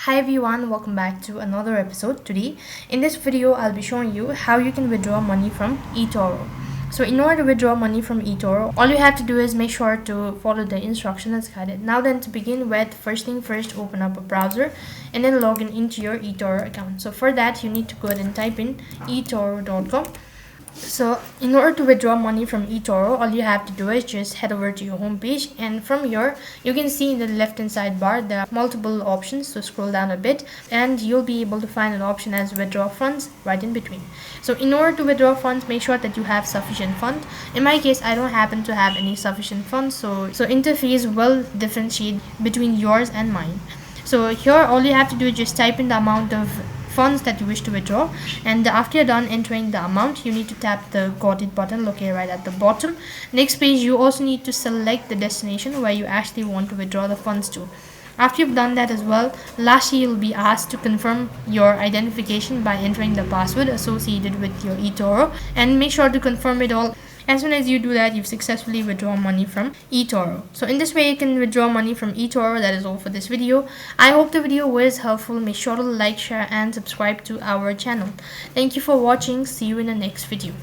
Hi everyone, welcome back to another episode. Today in this video I'll be showing you how you can withdraw money from Etoro. So in order to withdraw money from Etoro, all you have to do is make sure to follow the instructions as guided. Now then, to begin with, first thing first, open up a browser and then log in into your Etoro account. So for that you need to go ahead and type in etoro.com. So in order to withdraw money from Etoro, all you have to do is just head over to your home page, and from here you can see in the left hand side bar there are multiple options. So scroll down a bit and you'll be able to find an option as withdraw funds right in between. So in order to withdraw funds, make sure that you have sufficient funds. In my case, I don't happen to have any sufficient funds, so interface will differentiate between yours and mine. So here all you have to do is just type in the amount of funds that you wish to withdraw, and after you're done entering the amount, you need to tap the got it button located right at the bottom. Next page, you also need to select the destination where you actually want to withdraw the funds to. After you've done that as well, lastly you'll be asked to confirm your identification by entering the password associated with your Etoro, and make sure to confirm it all. As soon as you do that, you've successfully withdrawn money from Etoro. So in this way you can withdraw money from Etoro. That is all for this video. I hope the video was helpful. Make sure to like, share and subscribe to our channel. Thank you for watching. See you in the next video.